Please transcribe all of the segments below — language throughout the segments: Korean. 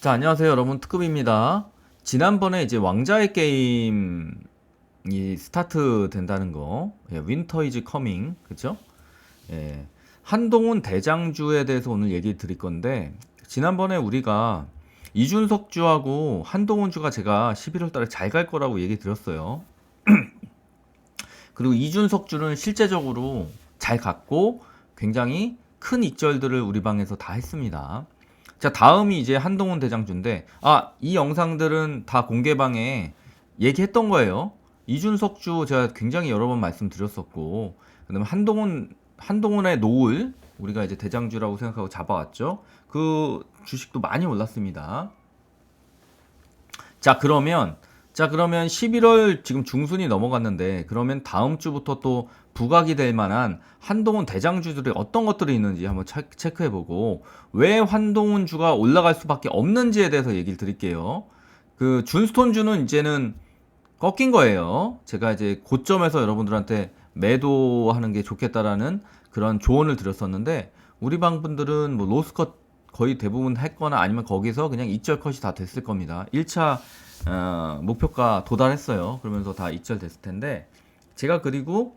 자, 안녕하세요, 여러분. 특급입니다. 지난번에 이제 왕자의 게임이 스타트 된다는 거, 윈터 이즈 커밍, 그죠? 예, 한동훈 대장주에 대해서 오늘 얘기 드릴 건데, 지난번에 우리가 이준석 주하고 한동훈 주가 제가 11월 달에 잘 갈 거라고 얘기 드렸어요. 그리고 이준석 주는 실제적으로 잘 갔고, 굉장히 큰 익절들을 우리 방에서 다 했습니다. 자, 다음이 이제 한동훈 대장주인데, 이 영상들은 다 공개방에 얘기했던 거예요. 이준석 주 제가 굉장히 여러 번 말씀드렸었고, 그다음에 한동훈의 노을, 우리가 이제 대장주라고 생각하고 잡아왔죠. 그 주식도 많이 올랐습니다. 자, 그러면 11월 지금 중순이 넘어갔는데, 그러면 다음 주부터 또 부각이 될 만한 한동훈 대장주들이 어떤 것들이 있는지 한번 체크해보고, 왜 한동훈 주가 올라갈 수밖에 없는지에 대해서 얘기를 드릴게요. 그 준스톤 주는 이제는 꺾인 거예요. 제가 이제 고점에서 여러분들한테 매도하는 게 좋겠다라는 그런 조언을 드렸었는데, 우리 방분들은 뭐 로스컷 거의 대부분 했거나 아니면 거기서 그냥 익절 컷이 다 됐을 겁니다. 1차 목표가 도달했어요. 그러면서 다 익절 됐을 텐데, 제가 그리고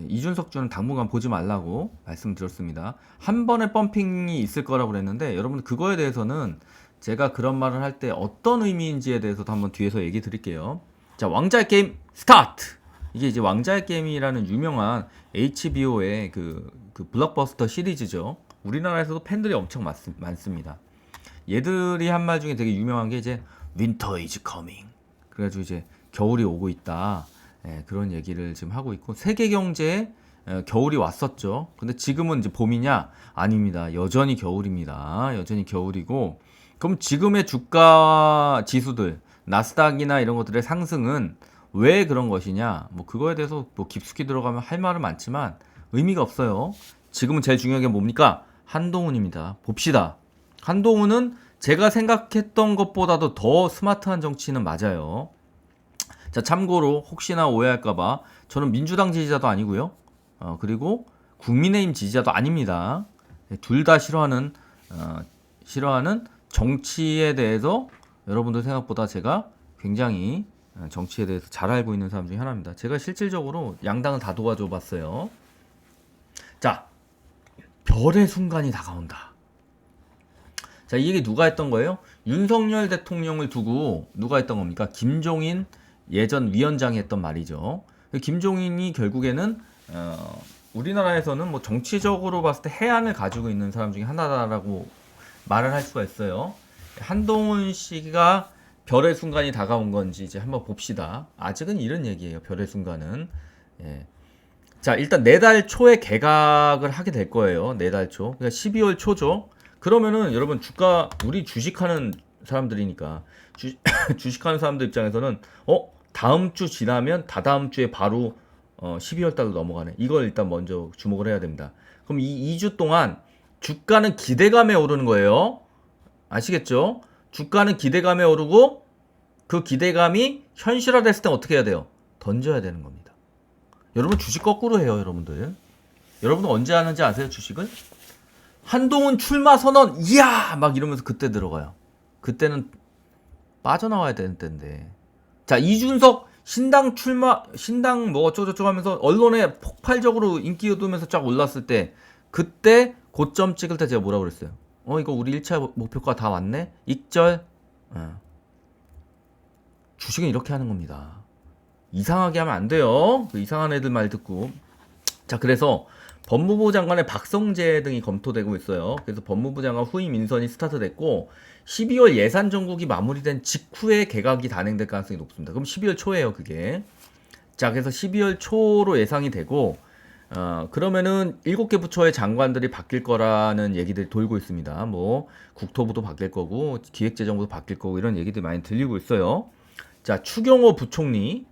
이준석 주는 당분간 보지 말라고 말씀드렸습니다. 한 번의 펌핑이 있을 거라고 그랬는데, 여러분 그거에 대해서는 제가 그런 말을 할 때 어떤 의미인지에 대해서도 한번 뒤에서 얘기 드릴게요. 자, 왕자의 게임 스타트! 이게 이제 왕자의 게임이라는 유명한 HBO의 그 블록버스터 시리즈죠. 우리나라에서도 팬들이 엄청 많습니다. 얘들이 한 말 중에 되게 유명한 게 이제 Winter is coming. 그래가지고 이제 겨울이 오고 있다. 그런 얘기를 지금 하고 있고, 세계 경제에 겨울이 왔었죠. 근데 지금은 이제 봄이냐? 아닙니다. 여전히 겨울입니다. 여전히 겨울이고, 그럼 지금의 주가 지수들, 나스닥이나 이런 것들의 상승은 왜 그런 것이냐? 뭐 그거에 대해서 뭐 깊숙이 들어가면 할 말은 많지만 의미가 없어요. 지금은 제일 중요한 게 뭡니까? 한동훈입니다. 봅시다. 한동훈은 제가 생각했던 것보다도 더 스마트한 정치는 맞아요. 자, 참고로 혹시나 오해할까봐 저는 민주당 지지자도 아니고요. 그리고 국민의힘 지지자도 아닙니다. 둘 다 싫어하는 정치에 대해서 여러분들 생각보다 제가 굉장히 정치에 대해서 잘 알고 있는 사람 중에 하나입니다. 제가 실질적으로 양당은 다 도와줘 봤어요. 자, 별의 순간이 다가온다. 자, 이 얘기 누가 했던 거예요? 윤석열 대통령을 두고 누가 했던 겁니까? 김종인 예전 위원장이 했던 말이죠. 김종인이 결국에는 우리나라에서는 뭐 정치적으로 봤을 때 해안을 가지고 있는 사람 중에 하나다라고 말을 할 수가 있어요. 한동훈 씨가 별의 순간이 다가온 건지 이제 한번 봅시다. 아직은 이런 얘기예요. 별의 순간은. 예. 자, 일단 내달 초에 개각을 하게 될 거예요. 내달 초. 그러니까 12월 초죠. 그러면은 여러분 우리 주식하는 사람들이니까 주식하는 사람들 입장에서는 다음 주 지나면 다다음 주에 바로 12월 달로 넘어가네. 이걸 일단 먼저 주목을 해야 됩니다. 그럼 이 2주 동안 주가는 기대감에 오르는 거예요. 아시겠죠? 주가는 기대감에 오르고, 그 기대감이 현실화됐을 때 어떻게 해야 돼요? 던져야 되는 겁니다. 여러분 주식 거꾸로 해요, 여러분들. 여러분들 언제 하는지 아세요, 주식을? 한동훈 출마 선언, 이야! 막 이러면서 그때 들어가요. 그때는 빠져나와야 되는 때인데. 자, 이준석 신당 뭐 어쩌고저쩌고 하면서 언론에 폭발적으로 인기 얻으면서 쫙 올랐을 때, 그때 고점 찍을 때 제가 뭐라고 그랬어요? 이거 우리 1차 목표가 다 왔네? 익절? 주식은 이렇게 하는 겁니다. 이상하게 하면 안 돼요. 그 이상한 애들 말 듣고. 자, 그래서 법무부 장관의 박성재 등이 검토되고 있어요. 그래서 법무부 장관 후임 인선이 스타트됐고, 12월 예산 정국이 마무리된 직후에 개각이 단행될 가능성이 높습니다. 그럼 12월 초에요, 그게. 자, 그래서 12월 초로 예상이 되고, 그러면은 7개 부처의 장관들이 바뀔 거라는 얘기들이 돌고 있습니다. 뭐 국토부도 바뀔 거고 기획재정부도 바뀔 거고 이런 얘기들이 많이 들리고 있어요. 자, 추경호 부총리,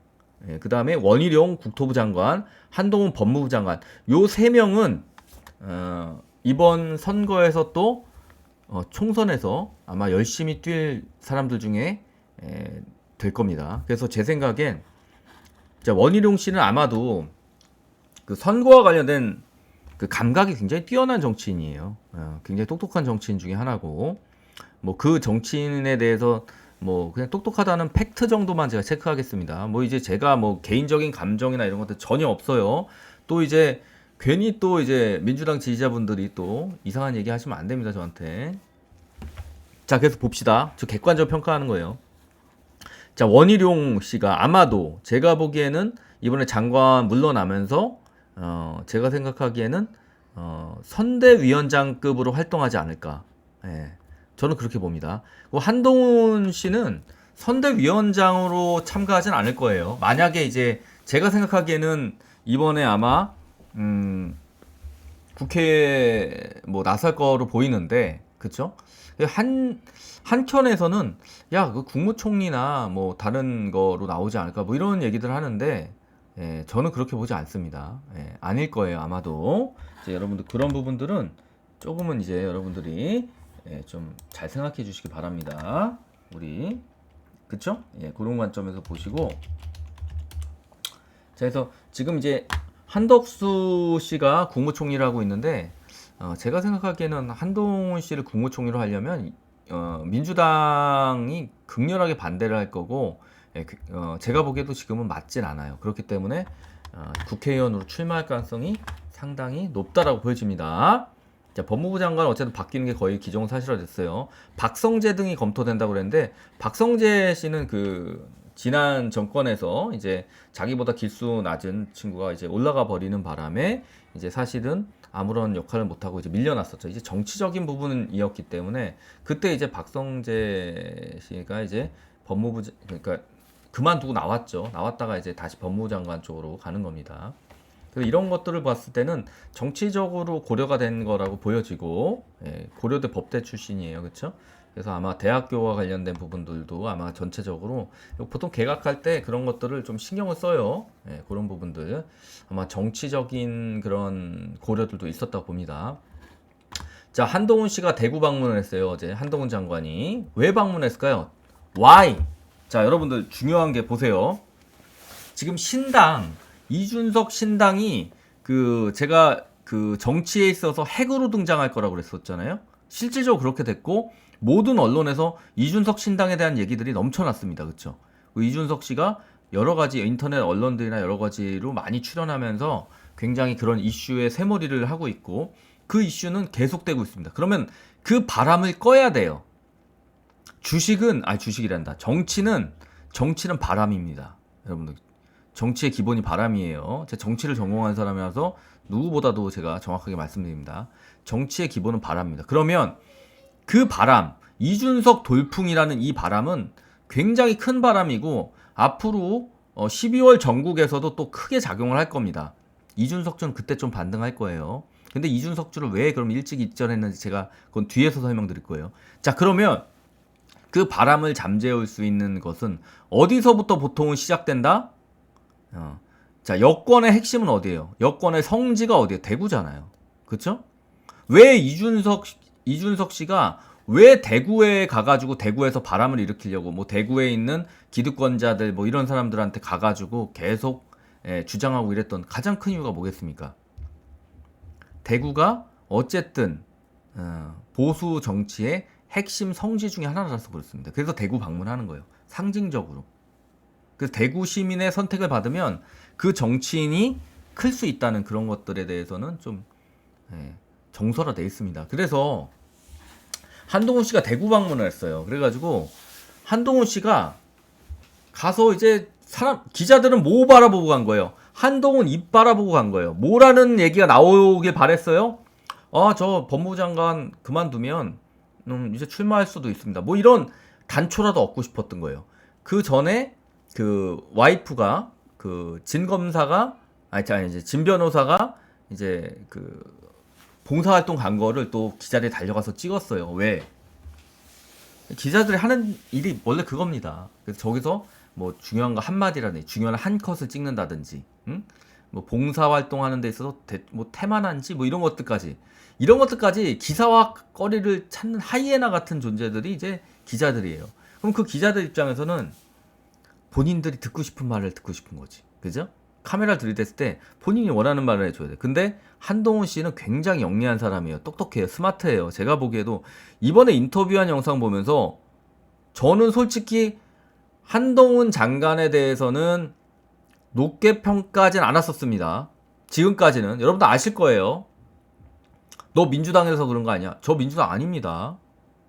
그 다음에 원희룡 국토부 장관, 한동훈 법무부 장관, 요 세 명은 이번 선거에서 또 총선에서 아마 열심히 뛸 사람들 중에 될 겁니다. 그래서 제 생각엔, 자, 원희룡 씨는 아마도 그 선거와 관련된 그 감각이 굉장히 뛰어난 정치인이에요. 굉장히 똑똑한 정치인 중에 하나고, 뭐 그 정치인에 대해서 뭐 그냥 똑똑하다는 팩트 정도만 제가 체크하겠습니다. 뭐 이제 제가 뭐 개인적인 감정이나 이런 것들 전혀 없어요. 또 이제 괜히 또 이제 민주당 지지자분들이 또 이상한 얘기 하시면 안 됩니다, 저한테. 자, 그래서 봅시다. 저 객관적 평가하는 거예요. 자, 원희룡 씨가 아마도 제가 보기에는 이번에 장관 물러나면서 제가 생각하기에는 선대위원장급으로 활동하지 않을까. 예, 저는 그렇게 봅니다. 한동훈 씨는 선대위원장으로 참가하진 않을 거예요. 만약에 이제 제가 생각하기에는 이번에 아마 국회에 뭐 나설 거로 보이는데, 그쵸? 한켠에서는 야, 그 국무총리나 뭐 다른 거로 나오지 않을까 뭐 이런 얘기들 하는데, 예, 저는 그렇게 보지 않습니다. 예, 아닐 거예요, 아마도. 이제 여러분들 그런 부분들은 조금은 이제 여러분들이 예, 좀 잘 생각해 주시기 바랍니다. 우리 그쵸? 예, 그런 관점에서 보시고. 자, 그래서 지금 이제 한덕수 씨가 국무총리를 하고 있는데, 제가 생각하기에는 한동훈 씨를 국무총리로 하려면 민주당이 극렬하게 반대를 할 거고, 예, 제가 보기에도 지금은 맞진 않아요. 그렇기 때문에 국회의원으로 출마할 가능성이 상당히 높다라고 보여집니다. 자, 법무부 장관 어쨌든 바뀌는 게 거의 기정사실화됐어요. 박성재 등이 검토된다고 그랬는데, 박성재 씨는 그 지난 정권에서 이제 자기보다 기수 낮은 친구가 이제 올라가 버리는 바람에 이제 사실은 아무런 역할을 못하고 이제 밀려났었죠. 이제 정치적인 부분이었기 때문에 그때 이제 박성재 씨가 이제 법무부, 그러니까 그만두고 나왔죠. 나왔다가 이제 다시 법무부 장관 쪽으로 가는 겁니다. 그래서 이런 것들을 봤을 때는 정치적으로 고려가 된 거라고 보여지고, 예, 고려대 법대 출신이에요. 그렇죠? 그래서 아마 대학교와 관련된 부분들도 아마 전체적으로 보통 개각할 때 그런 것들을 좀 신경을 써요. 예, 그런 부분들 아마 정치적인 그런 고려들도 있었다고 봅니다. 자, 한동훈 씨가 대구 방문을 했어요. 어제 한동훈 장관이 왜 방문했을까요? Why? 자, 여러분들 중요한 게 보세요. 지금 신당 이준석 신당이 그 제가 그 정치에 있어서 핵으로 등장할 거라고 그랬었잖아요. 실질적으로 그렇게 됐고 모든 언론에서 이준석 신당에 대한 얘기들이 넘쳐났습니다. 그렇죠? 이준석 씨가 여러 가지 인터넷 언론들이나 여러 가지로 많이 출연하면서 굉장히 그런 이슈에 새머리를 하고 있고 그 이슈는 계속되고 있습니다. 그러면 그 바람을 꺼야 돼요. 주식이란다. 정치는 바람입니다. 여러분들. 정치의 기본이 바람이에요. 제가 정치를 전공한 사람이라서 누구보다도 제가 정확하게 말씀드립니다. 정치의 기본은 바람입니다. 그러면 그 바람, 이준석 돌풍이라는 이 바람은 굉장히 큰 바람이고 앞으로 12월 전국에서도 또 크게 작용을 할 겁니다. 이준석주는 그때 좀 반등할 거예요. 근데 이준석주를 왜 그럼 일찍 입전했는지 제가 그건 뒤에서 설명드릴 거예요. 자, 그러면 그 바람을 잠재울 수 있는 것은 어디서부터 보통은 시작된다? 자, 여권의 핵심은 어디예요? 여권의 성지가 어디예요? 대구잖아요. 그쵸? 왜 이준석 씨가 왜 대구에 가가지고 대구에서 바람을 일으키려고 뭐 대구에 있는 기득권자들 뭐 이런 사람들한테 가가지고 계속 주장하고 이랬던 가장 큰 이유가 뭐겠습니까? 대구가 어쨌든 보수 정치의 핵심 성지 중에 하나라서 그렇습니다. 그래서 대구 방문하는 거예요. 상징적으로. 그래서 대구 시민의 선택을 받으면 그 정치인이 클 수 있다는 그런 것들에 대해서는 좀 정설화되어 있습니다. 그래서 한동훈 씨가 대구 방문을 했어요. 그래가지고 한동훈 씨가 가서 이제 기자들은 뭐 바라보고 간 거예요? 한동훈 입 바라보고 간 거예요. 뭐라는 얘기가 나오길 바랬어요? 저 법무부 장관 그만두면 이제 출마할 수도 있습니다. 뭐 이런 단초라도 얻고 싶었던 거예요. 그 전에 그 와이프가 그 진 검사가 이제 진 변호사가 이제 그 봉사활동 간 거를 또 기자들이 달려가서 찍었어요. 왜? 기자들이 하는 일이 원래 그겁니다. 그래서 저기서 뭐 중요한 거 한마디라든지 중요한 한 컷을 찍는다든지, 응? 뭐 봉사활동 하는 데 있어서 뭐 태만한지 뭐 이런 것들까지 기사와 거리를 찾는 하이에나 같은 존재들이 이제 기자들이에요. 그럼 그 기자들 입장에서는 본인들이 듣고 싶은 말을 듣고 싶은 거지. 그죠? 카메라를 들이댔을 때 본인이 원하는 말을 해줘야 돼. 근데 한동훈 씨는 굉장히 영리한 사람이에요. 똑똑해요. 스마트해요. 제가 보기에도 이번에 인터뷰한 영상 보면서 저는 솔직히 한동훈 장관에 대해서는 높게 평가하진 않았었습니다. 지금까지는. 여러분도 아실 거예요. 너 민주당에서 그런 거 아니야? 저 민주당 아닙니다.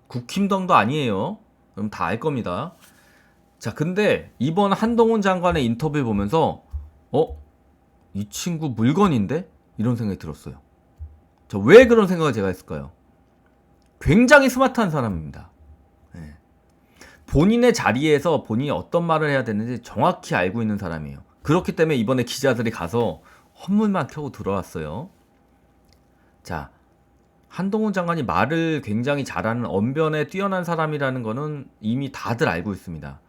국힘당도 아니에요. 그럼 다 알 겁니다. 자, 근데 이번 한동훈 장관의 인터뷰 보면서 이 친구 물건인데? 이런 생각이 들었어요. 자, 왜 그런 생각을 제가 했을까요? 굉장히 스마트한 사람입니다. 네. 본인의 자리에서 본인이 어떤 말을 해야 되는지 정확히 알고 있는 사람이에요. 그렇기 때문에 이번에 기자들이 가서 헛물만 켜고 들어왔어요. 자, 한동훈 장관이 말을 굉장히 잘하는 언변에 뛰어난 사람이라는 거는 이미 다들 알고 있습니다.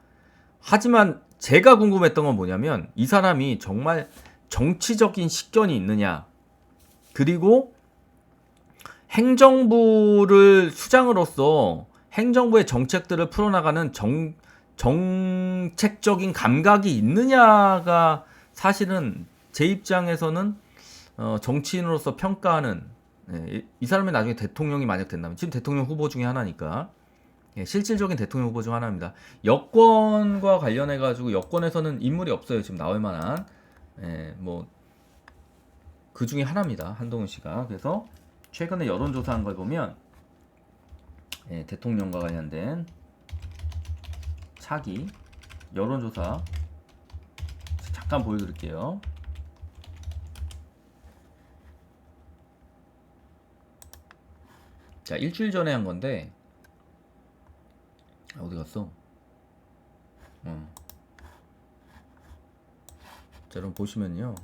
하지만 제가 궁금했던 건 뭐냐면 이 사람이 정말 정치적인 식견이 있느냐, 그리고 행정부를 수장으로서 행정부의 정책들을 풀어나가는 정책적인 감각이 있느냐가 사실은 제 입장에서는 정치인으로서 평가하는, 이 사람이 나중에 대통령이 만약 된다면, 지금 대통령 후보 중에 하나니까, 실질적인 대통령 후보 중 하나입니다. 여권과 관련해 가지고 여권에서는 인물이 없어요. 지금 나올 만한, 뭐 그 중에 하나입니다. 한동훈 씨가. 그래서 최근에 여론조사한 걸 보면 대통령과 관련된 차기 여론조사 잠깐 보여드릴게요. 자, 일주일 전에 한 건데 어디 갔어? 자, 여러분 보시면요,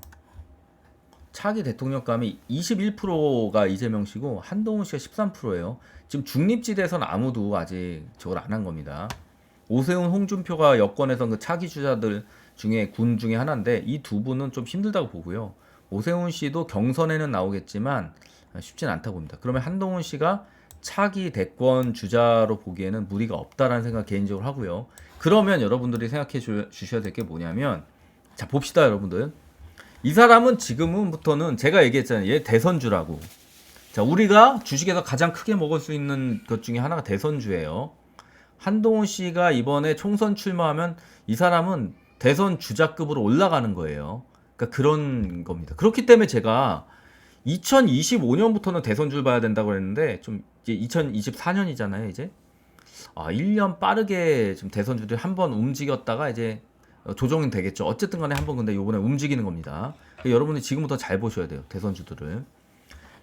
차기 대통령감이 21%가 이재명 씨고 한동훈 씨가 13%예요. 지금 중립지대에서는 아무도 아직 저걸 안 한 겁니다. 오세훈, 홍준표가 여권에선 그 차기 주자들 중에 군 중에 하나인데 이 두 분은 좀 힘들다고 보고요. 오세훈 씨도 경선에는 나오겠지만 쉽진 않다고 봅니다. 그러면 한동훈 씨가 차기 대권 주자로 보기에는 무리가 없다라는 생각 개인적으로 하고요. 그러면 여러분들이 생각해 주셔야 될 게 뭐냐면, 자, 봅시다 여러분들. 이 사람은 지금부터는 제가 얘기했잖아요. 얘 대선주라고. 자, 우리가 주식에서 가장 크게 먹을 수 있는 것 중에 하나가 대선주예요. 한동훈 씨가 이번에 총선 출마하면 이 사람은 대선 주자급으로 올라가는 거예요. 그러니까 그런 겁니다. 그렇기 때문에 제가 2025년부터는 대선주를 봐야 된다고 했는데, 좀 이제 2024년이잖아요, 이제. 1년 빠르게 좀 대선주들이 한번 움직였다가 이제 조정이 되겠죠. 어쨌든 간에 한번 근데 요번에 움직이는 겁니다. 그러니까 여러분이 지금부터 잘 보셔야 돼요. 대선주들을.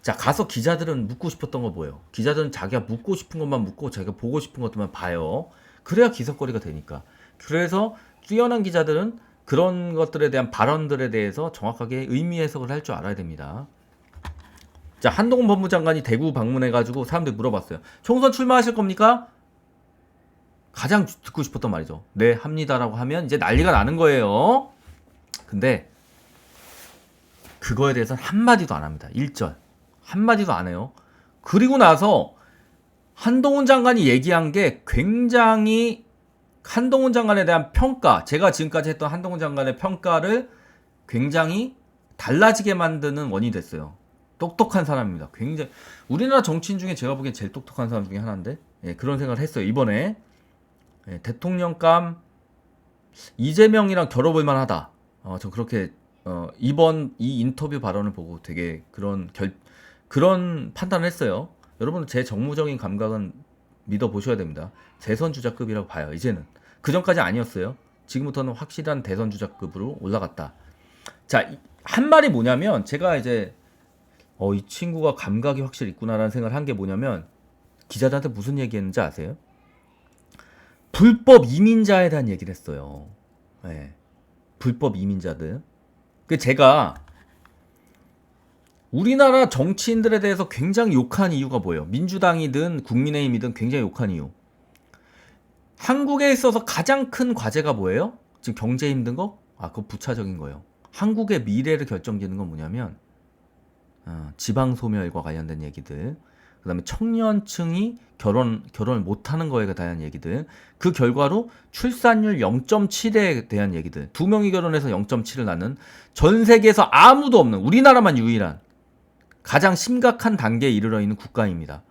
자, 가서 기자들은 묻고 싶었던 거 뭐예요? 기자들은 자기가 묻고 싶은 것만 묻고 자기가 보고 싶은 것들만 봐요. 그래야 기사거리가 되니까. 그래서 뛰어난 기자들은 그런 것들에 대한 발언들에 대해서 정확하게 의미 해석을 할 줄 알아야 됩니다. 자, 한동훈 법무장관이 대구 방문해가지고 사람들이 물어봤어요. 총선 출마하실 겁니까? 가장 듣고 싶었던 말이죠. 네, 합니다라고 하면 이제 난리가 나는 거예요. 근데 그거에 대해서는 한마디도 안 합니다. 1절. 한마디도 안 해요. 그리고 나서 한동훈 장관이 얘기한 게 굉장히 한동훈 장관에 대한 평가, 제가 지금까지 했던 한동훈 장관의 평가를 굉장히 달라지게 만드는 원인이 됐어요. 똑똑한 사람입니다. 굉장히 우리나라 정치인 중에 제가 보기엔 제일 똑똑한 사람 중에 하나인데, 그런 생각을 했어요. 이번에 대통령감 이재명이랑 겨뤄볼 만하다. 저 그렇게 이번 이 인터뷰 발언을 보고 되게 그런 판단을 했어요. 여러분은 제 정무적인 감각은 믿어 보셔야 됩니다. 대선 주자급이라고 봐요. 이제는. 그 전까지 아니었어요. 지금부터는 확실한 대선 주자급으로 올라갔다. 자, 한 말이 뭐냐면, 제가 이제 이 친구가 감각이 확실히 있구나라는 생각을 한 게 뭐냐면, 기자들한테 무슨 얘기했는지 아세요? 불법 이민자에 대한 얘기를 했어요. 불법 이민자들. 제가 우리나라 정치인들에 대해서 굉장히 욕한 이유가 뭐예요? 민주당이든 국민의힘이든 굉장히 욕한 이유. 한국에 있어서 가장 큰 과제가 뭐예요? 지금 경제 힘든 거? 그거 부차적인 거예요. 한국의 미래를 결정짓는 건 뭐냐면 지방 소멸과 관련된 얘기들, 그 다음에 청년층이 결혼을 못하는 거에 대한 얘기들. 그 결과로 출산율 0.7에 대한 얘기들. 2명이 결혼해서 0.7을 낳는 전 세계에서 아무도 없는 우리나라만 유일한 가장 심각한 단계에 이르러 있는 국가입니다.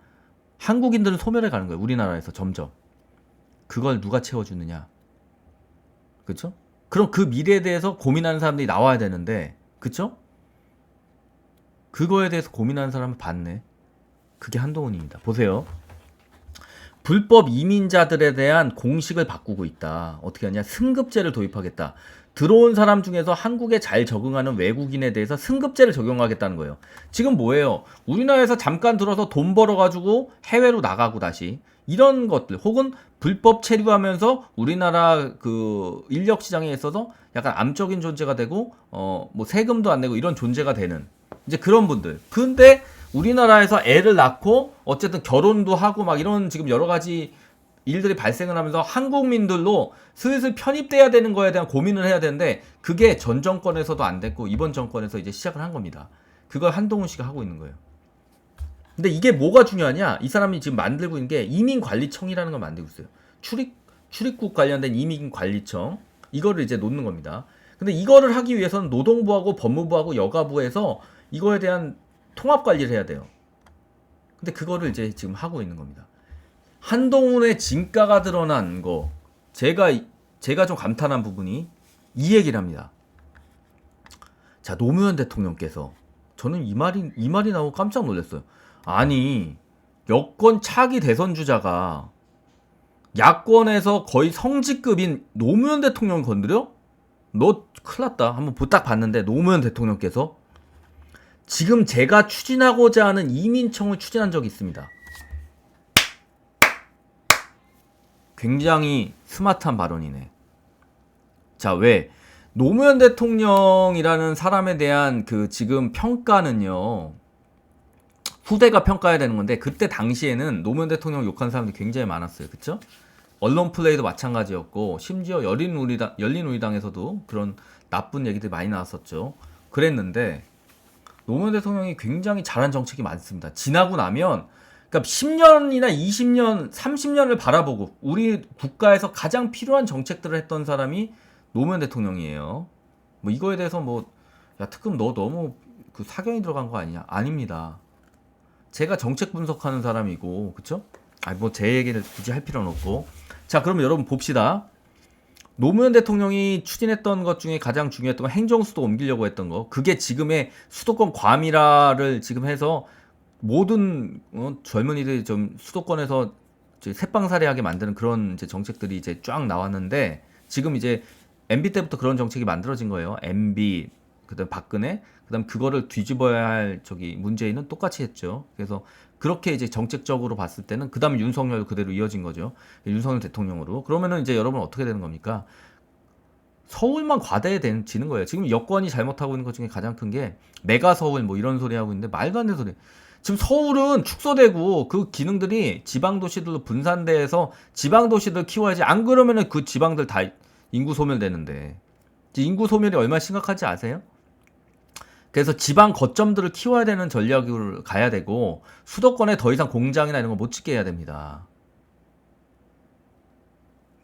한국인들은 소멸해 가는 거예요. 우리나라에서 점점. 그걸 누가 채워주느냐. 그쵸? 그럼 그 미래에 대해서 고민하는 사람들이 나와야 되는데, 그쵸? 그거에 대해서 고민하는 사람을 봤네. 그게 한동훈입니다. 보세요. 불법 이민자들에 대한 공식을 바꾸고 있다. 어떻게 하냐? 승급제를 도입하겠다. 들어온 사람 중에서 한국에 잘 적응하는 외국인에 대해서 승급제를 적용하겠다는 거예요. 지금 뭐예요? 우리나라에서 잠깐 들어서 돈 벌어가지고 해외로 나가고 다시 이런 것들 혹은 불법 체류하면서 우리나라 그 인력 시장에 있어서 약간 암적인 존재가 되고 뭐 세금도 안 내고 이런 존재가 되는 이제 그런 분들. 근데 우리나라에서 애를 낳고 어쨌든 결혼도 하고 막 이런 지금 여러 가지 일들이 발생을 하면서 한국민들로 슬슬 편입돼야 되는 거에 대한 고민을 해야 되는데 그게 전 정권에서도 안 됐고 이번 정권에서 이제 시작을 한 겁니다. 그걸 한동훈 씨가 하고 있는 거예요. 근데 이게 뭐가 중요하냐? 이 사람이 지금 만들고 있는 게 이민관리청이라는 걸 만들고 있어요. 출입국 관련된 이민관리청. 이거를 이제 놓는 겁니다. 근데 이거를 하기 위해서는 노동부하고 법무부하고 여가부에서 이거에 대한 통합 관리를 해야 돼요. 근데 그거를 이제 지금 하고 있는 겁니다. 한동훈의 진가가 드러난 거 제가 좀 감탄한 부분이 이 얘기를 합니다. 자, 노무현 대통령께서 저는 이 말이 나오고 깜짝 놀랐어요. 아니, 여권 차기 대선 주자가 야권에서 거의 성직급인 노무현 대통령 건드려? 너 큰일 났다. 한번 딱 봤는데 노무현 대통령께서 지금 제가 추진하고자 하는 이민청을 추진한 적이 있습니다. 굉장히 스마트한 발언이네. 자, 왜? 노무현 대통령이라는 사람에 대한 그 지금 평가는요, 후대가 평가해야 되는 건데, 그때 당시에는 노무현 대통령 욕한 사람들이 굉장히 많았어요. 그쵸? 언론 플레이도 마찬가지였고, 심지어 열린우리당에서도 그런 나쁜 얘기들이 많이 나왔었죠. 그랬는데, 노무현 대통령이 굉장히 잘한 정책이 많습니다. 지나고 나면, 그러니까 10년이나 20년, 30년을 바라보고 우리 국가에서 가장 필요한 정책들을 했던 사람이 노무현 대통령이에요. 뭐 이거에 대해서 뭐 야 특검 너 너무 그 사견이 들어간 거 아니냐? 아닙니다. 제가 정책 분석하는 사람이고, 그쵸? 뭐 제 얘기를 굳이 할 필요는 없고. 자, 그럼 여러분 봅시다. 노무현 대통령이 추진했던 것 중에 가장 중요했던 건 행정수도 옮기려고 했던 거. 그게 지금의 수도권 과밀화를 지금 해서 모든 젊은이들이 좀 수도권에서 새빵살이하게 만드는 그런 이제 정책들이 이제 쫙 나왔는데 지금 이제 MB 때부터 그런 정책이 만들어진 거예요. MB 그다음 박근혜 그다음 그거를 뒤집어야 할 문재인은 똑같이 했죠. 그래서 그렇게 이제 정책적으로 봤을 때는 그다음 윤석열 그대로 이어진 거죠. 윤석열 대통령으로. 그러면은 이제 여러분 어떻게 되는 겁니까? 서울만 과대해지는 거예요. 지금 여권이 잘못하고 있는 것 중에 가장 큰 게 메가 서울 뭐 이런 소리 하고 있는데 말도 안 되는 소리. 지금 서울은 축소되고 그 기능들이 지방도시들로 분산돼서 지방도시들 키워야지. 안 그러면은 그 지방들 다 인구 소멸되는데. 인구 소멸이 얼마나 심각한지 아세요? 그래서 지방 거점들을 키워야 되는 전략으로 가야 되고 수도권에 더 이상 공장이나 이런 거 못 짓게 해야 됩니다.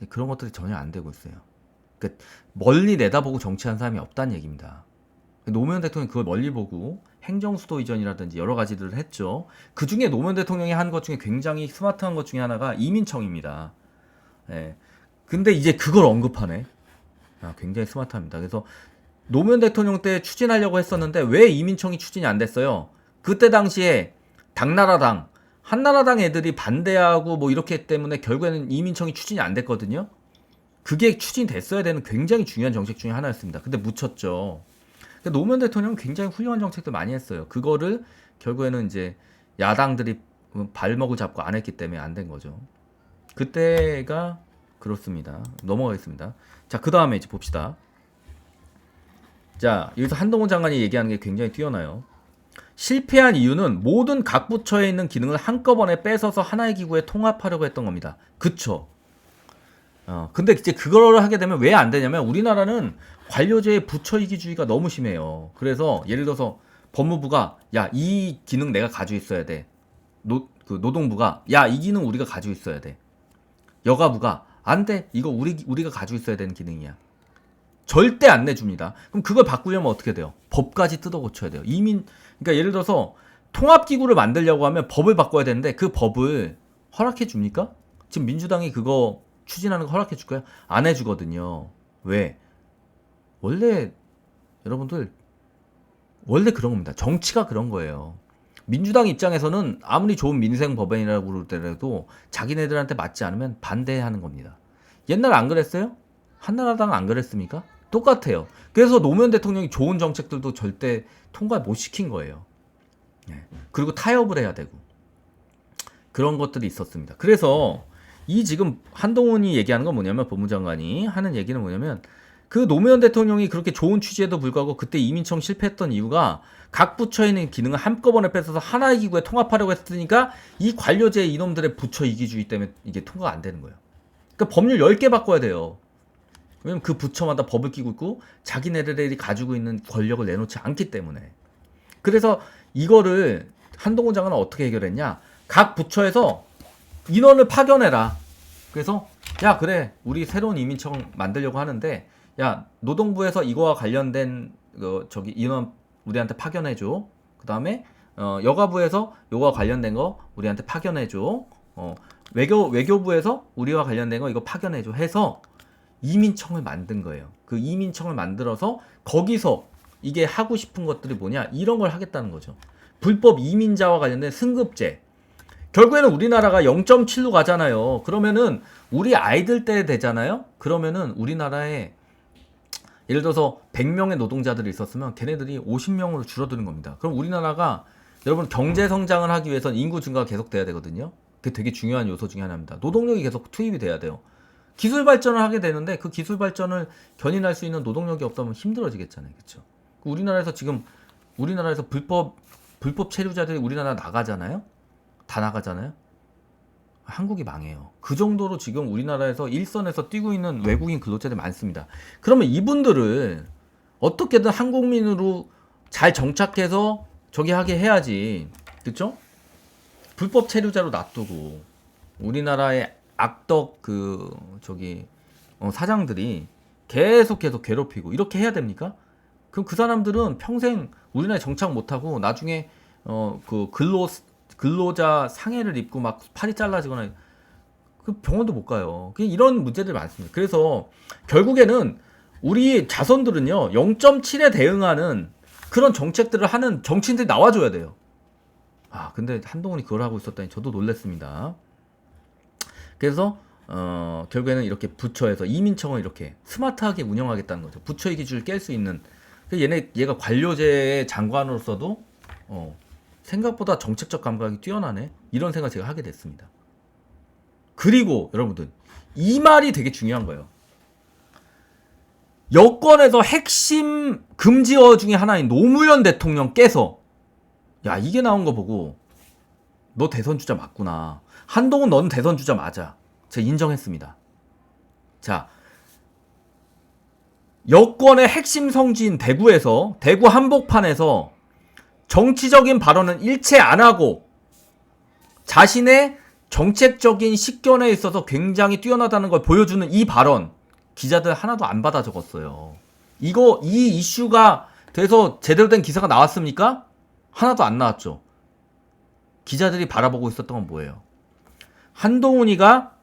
그런 것들이 전혀 안 되고 있어요. 그러니까 멀리 내다보고 정치한 사람이 없다는 얘기입니다. 노무현 대통령이 그걸 멀리 보고 행정수도 이전이라든지 여러 가지들을 했죠. 그 중에 노무현 대통령이 한 것 중에 굉장히 스마트한 것 중에 하나가 이민청입니다. 예. 근데 이제 그걸 언급하네. 굉장히 스마트합니다. 그래서 노무현 대통령 때 추진하려고 했었는데 왜 이민청이 추진이 안 됐어요? 그때 당시에 당나라당, 한나라당 애들이 반대하고 뭐 이렇게 때문에 결국에는 이민청이 추진이 안 됐거든요. 그게 추진됐어야 되는 굉장히 중요한 정책 중에 하나였습니다. 근데 묻혔죠. 노무현 대통령은 굉장히 훌륭한 정책들 많이 했어요. 그거를 결국에는 이제 야당들이 발목을 잡고 안 했기 때문에 안 된 거죠. 그때가 그렇습니다. 넘어가겠습니다. 자, 그 다음에 이제 봅시다. 자, 여기서 한동훈 장관이 얘기하는 게 굉장히 뛰어나요. 실패한 이유는 모든 각 부처에 있는 기능을 한꺼번에 뺏어서 하나의 기구에 통합하려고 했던 겁니다. 그쵸? 근데 이제 그걸 하게 되면 왜 안 되냐면 우리나라는 관료제의 부처 이기주의가 너무 심해요. 그래서 예를 들어서 법무부가 야, 이 기능 내가 가지고 있어야 돼. 그 노동부가 야, 이 기능 우리가 가지고 있어야 돼. 여가부가 안 돼. 이거 우리가 가지고 있어야 되는 기능이야. 절대 안 내줍니다. 그럼 그걸 바꾸려면 어떻게 돼요? 법까지 뜯어 고쳐야 돼요. 그러니까 예를 들어서 통합기구를 만들려고 하면 법을 바꿔야 되는데 그 법을 허락해 줍니까? 지금 민주당이 그거 추진하는 거 허락해 줄까요? 안 해주거든요. 왜? 원래 여러분들 원래 그런 겁니다. 정치가 그런 거예요. 민주당 입장에서는 아무리 좋은 민생 법안이라고 그러더라도 자기네들한테 맞지 않으면 반대하는 겁니다. 옛날 안 그랬어요? 한나라당 안 그랬습니까? 똑같아요. 그래서 노무현 대통령이 좋은 정책들도 절대 통과 못 시킨 거예요. 그리고 타협을 해야 되고 그런 것들이 있었습니다. 그래서 이 지금 한동훈이 얘기하는 건 뭐냐면, 법무장관이 하는 얘기는 뭐냐면, 그 노무현 대통령이 그렇게 좋은 취지에도 불구하고 그때 이민청 실패했던 이유가 각 부처에 있는 기능을 한꺼번에 뺏어서 하나의 기구에 통합하려고 했으니까 이 관료제 이놈들의 부처 이기주의 때문에 이게 통과가 안 되는 거예요. 그러니까 법률 10개 바꿔야 돼요. 왜냐면 그 부처마다 법을 끼고 있고 자기네들이 가지고 있는 권력을 내놓지 않기 때문에. 그래서 이거를 한동훈 장관은 어떻게 해결했냐? 각 부처에서 인원을 파견해라. 그래서 야, 그래, 우리 새로운 이민청 만들려고 하는데 야, 노동부에서 이거와 관련된 인원 우리한테 파견해줘. 그 다음에 여가부에서 이거와 관련된 거 우리한테 파견해줘. 외교부에서 우리와 관련된 거 이거 파견해줘 해서 이민청을 만든 거예요. 그 이민청을 만들어서 거기서 이게 하고 싶은 것들이 뭐냐, 이런 걸 하겠다는 거죠. 불법 이민자와 관련된 승급제. 결국에는 우리나라가 0.7로 가잖아요. 그러면은 우리 아이들 때 되잖아요. 그러면은 우리나라에 예를 들어서 100명의 노동자들이 있었으면 걔네들이 50명으로 줄어드는 겁니다. 그럼 우리나라가, 여러분, 경제 성장을 하기 위해서는 인구 증가가 계속 돼야 되거든요. 그게 되게 중요한 요소 중에 하나입니다. 노동력이 계속 투입이 돼야 돼요. 기술 발전을 하게 되는데 그 기술 발전을 견인할 수 있는 노동력이 없다면 힘들어지겠잖아요. 그렇죠? 우리나라에서 지금 불법 체류자들이 우리나라 나가잖아요. 다 나가잖아요. 한국이 망해요. 그 정도로 지금 우리나라에서 일선에서 뛰고 있는 외국인 근로자들이 많습니다. 그러면 이분들을 어떻게든 한국민으로 잘 정착해서 저기 하게 해야지. 그렇죠? 불법 체류자로 놔두고 우리나라의 악덕 사장들이 계속 괴롭히고 이렇게 해야 됩니까? 그럼 그 사람들은 평생 우리나라에 정착 못하고 나중에 근로자 상해를 입고 막 팔이 잘라지거나 그 병원도 못 가요. 이런 문제들이 많습니다. 그래서 결국에는 우리 자손들은요 0.7에 대응하는 그런 정책들을 하는 정치인들이 나와줘야 돼요. 근데 한동훈이 그걸 하고 있었다니 저도 놀랐습니다. 그래서 결국에는 이렇게 부처에서 이민청을 이렇게 스마트하게 운영하겠다는 거죠. 부처의 기준을 깰 수 있는. 얘가 관료제의 장관으로서도 생각보다 정책적 감각이 뛰어나네, 이런 생각 제가 하게 됐습니다. 그리고 여러분들, 이 말이 되게 중요한 거예요. 여권에서 핵심 금지어 중에 하나인 노무현 대통령께서, 야, 이게 나온 거 보고 너 대선 주자 맞구나, 한동훈 너는 대선 주자 맞아, 제가 인정했습니다. 자, 여권의 핵심 성지인 대구 한복판에서 정치적인 발언은 일체 안 하고 자신의 정책적인 식견에 있어서 굉장히 뛰어나다는 걸 보여주는 이 발언, 기자들 하나도 안 받아 적었어요. 이 이슈가 돼서 제대로 된 기사가 나왔습니까? 하나도 안 나왔죠. 기자들이 바라보고 있었던 건 뭐예요? 한동훈이가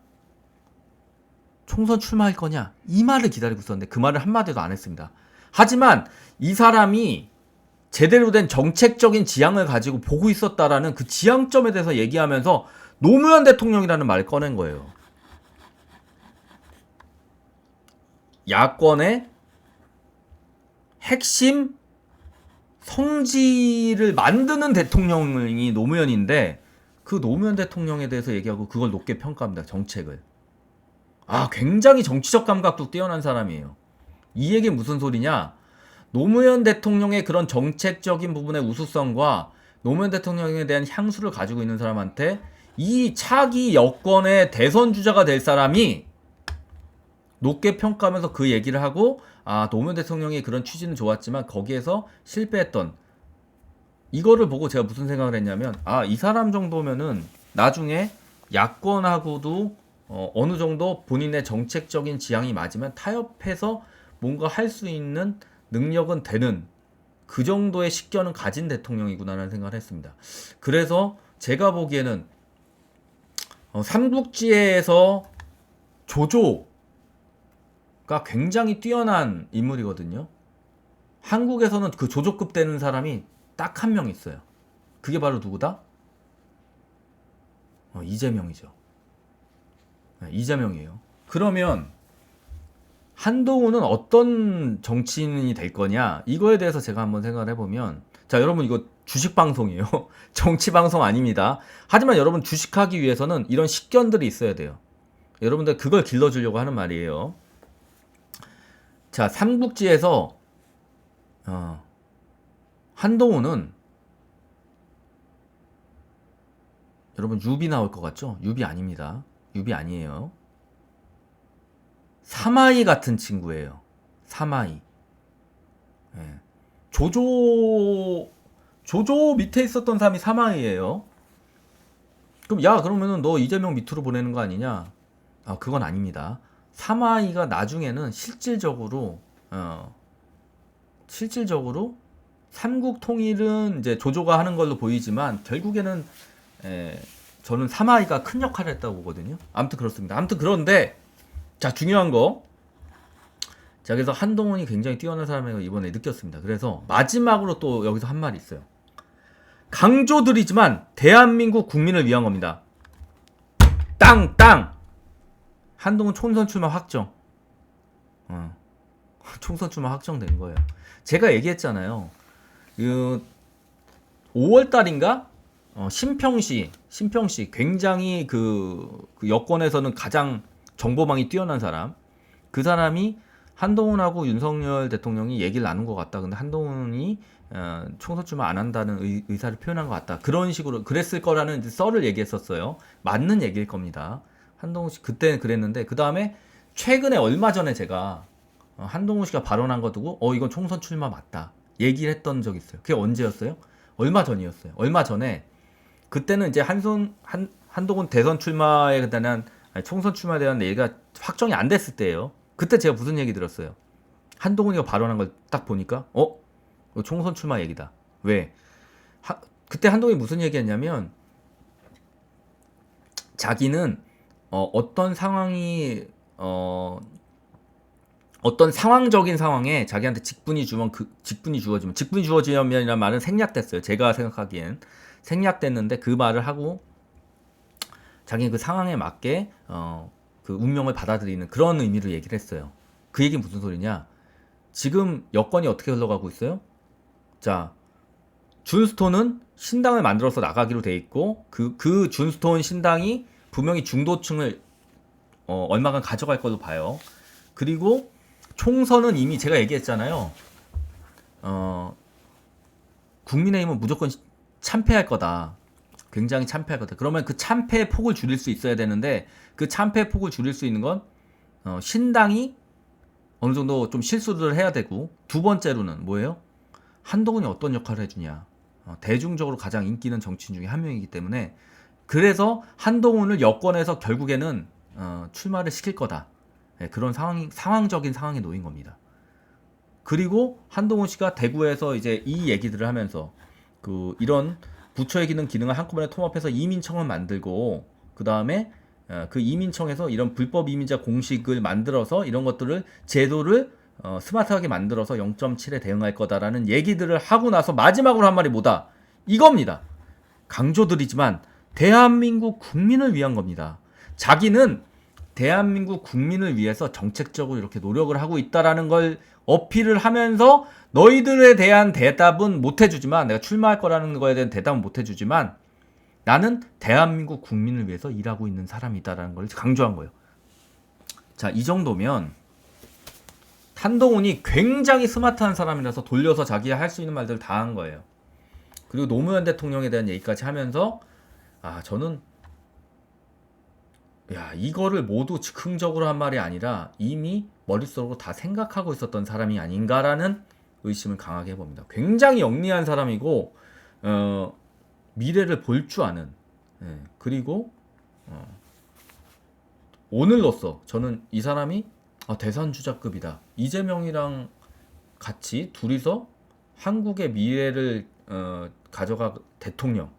총선 출마할 거냐, 이 말을 기다리고 있었는데 그 말을 한마디도 안 했습니다. 하지만 이 사람이 제대로 된 정책적인 지향을 가지고 보고 있었다라는 그 지향점에 대해서 얘기하면서 노무현 대통령이라는 말을 꺼낸 거예요. 야권의 핵심 성지를 만드는 대통령이 노무현인데 그 노무현 대통령에 대해서 얘기하고 그걸 높게 평가합니다. 정책을. 굉장히 정치적 감각도 뛰어난 사람이에요. 이 얘기 무슨 소리냐? 노무현 대통령의 그런 정책적인 부분의 우수성과 노무현 대통령에 대한 향수를 가지고 있는 사람한테 이 차기 여권의 대선 주자가 될 사람이 높게 평가하면서 그 얘기를 하고, 노무현 대통령이 그런 취지는 좋았지만 거기에서 실패했던, 이거를 보고 제가 무슨 생각을 했냐면, 이 사람 정도면은 나중에 야권하고도 어느 정도 본인의 정책적인 지향이 맞으면 타협해서 뭔가 할 수 있는 능력은 되는 그 정도의 식견은 가진 대통령이구나라는 생각을 했습니다. 그래서 제가 보기에는 삼국지에서 조조가 굉장히 뛰어난 인물이거든요. 한국에서는 그 조조급 되는 사람이 딱 한 명 있어요. 그게 바로 누구다? 이재명이죠. 네, 이재명이에요. 그러면 한동훈은 어떤 정치인이 될 거냐? 이거에 대해서 제가 한번 생각을 해보면, 자, 여러분 이거 주식 방송이에요. 정치 방송 아닙니다. 하지만 여러분 주식하기 위해서는 이런 식견들이 있어야 돼요. 여러분들 그걸 길러주려고 하는 말이에요. 자, 삼국지에서 한동훈은 여러분 유비 나올 것 같죠? 유비 아닙니다. 유비 아니에요. 사마이 같은 친구예요. 사마이. 예. 조조 밑에 있었던 사람이 사마이예요. 그럼 야 그러면은 너 이재명 밑으로 보내는 거 아니냐? 그건 아닙니다. 사마이가 나중에는 실질적으로 삼국 통일은 이제 조조가 하는 걸로 보이지만 결국에는 저는 사마이가 큰 역할을 했다고 보거든요. 아무튼 그렇습니다. 아무튼 그런데 자 중요한 거, 자 그래서 한동훈이 굉장히 뛰어난 사람이라고 이번에 느꼈습니다. 그래서 마지막으로 또 여기서 한 말이 있어요. 강조드리지만 대한민국 국민을 위한 겁니다. 땅 한동훈 총선 출마 확정. 총선 출마 확정된 거예요. 제가 얘기했잖아요. 그 5월 달인가 신평시 굉장히 그 여권에서는 가장 정보망이 뛰어난 사람, 그 사람이 한동훈하고 윤석열 대통령이 얘기를 나눈 것 같다. 근데 한동훈이 총선 출마 안 한다는 의사를 표현한 것 같다. 그런 식으로 그랬을 거라는 썰을 얘기했었어요. 맞는 얘기일 겁니다. 한동훈 씨 그때는 그랬는데 그 다음에 최근에 얼마 전에 제가 한동훈 씨가 발언한 거 두고 이건 총선 출마 맞다 얘기를 했던 적이 있어요. 그게 언제였어요? 얼마 전이었어요. 얼마 전에 그때는 이제 한동훈 대선 출마에 대한 총선 출마에 대한 얘기가 확정이 안 됐을 때예요. 그때 제가 무슨 얘기 들었어요? 한동훈이가 발언한 걸 딱 보니까 총선 출마 얘기다. 왜? 그때 한동훈이 무슨 얘기했냐면 자기는 어떤 상황이 어떤 상황적인 상황에 자기한테 직분이 주어지면이라는 말은 생략됐어요. 제가 생각하기엔 생략됐는데 그 말을 하고 자기는 그 상황에 맞게 그 운명을 받아들이는 그런 의미로 얘기를 했어요. 그 얘기는 무슨 소리냐? 지금 여건이 어떻게 흘러가고 있어요? 자, 준스톤은 신당을 만들어서 나가기로 돼 있고 그 준스톤 신당이 분명히 중도층을 얼마간 가져갈 걸로 봐요. 그리고 총선은 이미 제가 얘기했잖아요. 국민의힘은 무조건 참패할 거다. 굉장히 참패할 거다. 그러면 그 참패의 폭을 줄일 수 있어야 되는데 그 참패의 폭을 줄일 수 있는 건 신당이 어느 정도 좀 실수를 해야 되고, 두 번째로는 뭐예요? 한동훈이 어떤 역할을 해주냐. 대중적으로 가장 인기 있는 정치인 중에 한 명이기 때문에 그래서 한동훈을 여권에서 결국에는 출마를 시킬 거다. 그런 상황적인 상황에 놓인 겁니다. 그리고 한동훈 씨가 대구에서 이제 이 얘기들을 하면서 이런 부처의 기능을 한꺼번에 통합해서 이민청을 만들고 그 다음에 그 이민청에서 이런 불법 이민자 공식을 만들어서 이런 것들을 제도를 스마트하게 만들어서 0.7에 대응할 거다라는 얘기들을 하고 나서 마지막으로 한 말이 뭐다? 이겁니다. 강조드리지만 대한민국 국민을 위한 겁니다. 자기는 대한민국 국민을 위해서 정책적으로 이렇게 노력을 하고 있다라는 걸 어필을 하면서 너희들에 대한 대답은 못 해주지만, 내가 출마할 거라는 거에 대한 대답은 못 해주지만 나는 대한민국 국민을 위해서 일하고 있는 사람이다라는 걸 강조한 거예요. 자, 이 정도면 한동훈이 굉장히 스마트한 사람이라서 돌려서 자기가 할 수 있는 말들을 다 한 거예요. 그리고 노무현 대통령에 대한 얘기까지 하면서 저는 이거를 모두 즉흥적으로 한 말이 아니라 이미 머릿속으로 다 생각하고 있었던 사람이 아닌가라는 의심을 강하게 해봅니다. 굉장히 영리한 사람이고 미래를 볼 줄 아는, 예, 그리고 오늘로써 저는 이 사람이 대선주자급이다. 이재명이랑 같이 둘이서 한국의 미래를 가져가 대통령,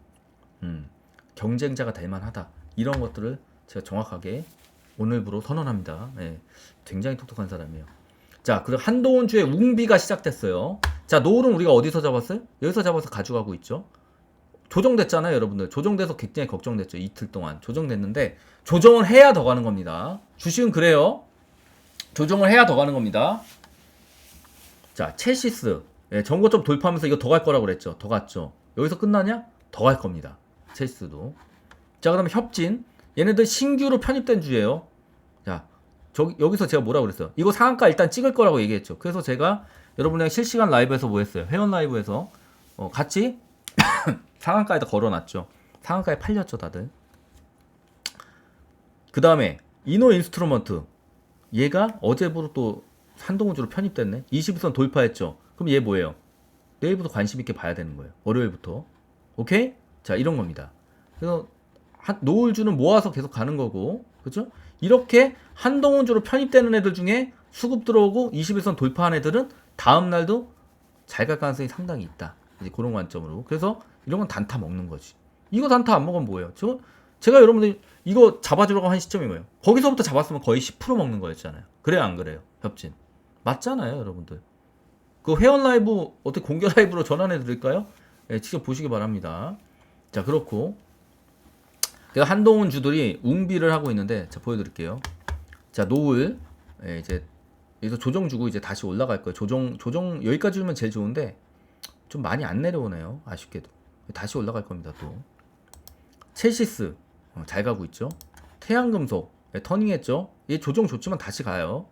경쟁자가 될 만하다. 이런 것들을 제가 정확하게 오늘부로 선언합니다. 예, 굉장히 똑똑한 사람이에요. 자, 그리고 한동훈 주의 웅비가 시작됐어요. 자, 노을은 우리가 어디서 잡았어요? 여기서 잡아서 가져가고 있죠. 조정됐잖아요, 여러분들. 조정돼서 굉장히 걱정됐죠. 이틀 동안 조정됐는데 조정을 해야 더 가는 겁니다. 주식은 그래요. 조정을 해야 더 가는 겁니다. 자, 첼시스. 예, 전고점 돌파하면서 이거 더 갈 거라고 그랬죠. 더 갔죠. 여기서 끝나냐? 더 갈 겁니다. 첼시스도. 자, 그다음에 협진. 얘네들 신규로 편입된 주예요. 자, 여기서 제가 뭐라고 그랬어요? 이거 상한가 일단 찍을 거라고 얘기했죠. 그래서 제가 여러분이랑 실시간 라이브에서 뭐 했어요? 회원 라이브에서 같이 상한가에다 걸어놨죠. 상한가에 팔렸죠, 다들. 그 다음에 이노 인스트루먼트. 얘가 어제부로 또 한동훈주로 편입됐네. 21선 돌파했죠. 그럼 얘 뭐예요? 내일부터 관심 있게 봐야 되는 거예요. 월요일부터. 오케이? 자, 이런 겁니다. 그래서 노을주는 모아서 계속 가는 거고, 그죠? 이렇게 한동훈주로 편입되는 애들 중에 수급 들어오고 21선 돌파한 애들은 다음 날도 잘 갈 가능성이 상당히 있다. 이제 그런 관점으로. 그래서 이런 건 단타 먹는 거지. 이거 단타 안 먹으면 뭐예요? 제가 여러분들 이거 잡아주려고 한 시점이 뭐예요? 거기서부터 잡았으면 거의 10% 먹는 거였잖아요. 그래요, 안 그래요? 협진. 맞잖아요, 여러분들. 그 회원 라이브 어떻게 공개 라이브로 전환해 드릴까요? 네, 직접 보시기 바랍니다. 자, 그렇고 한동훈 주들이 웅비를 하고 있는데, 자, 보여드릴게요. 자, 노을. 이제 여기서 조정 주고 이제 다시 올라갈 거예요. 조정 여기까지 주면 제일 좋은데 좀 많이 안 내려오네요. 아쉽게도. 다시 올라갈 겁니다. 또 첼시스 잘 가고 있죠. 태양금속 터닝했죠. 얘 조정 줬지만 다시 가요.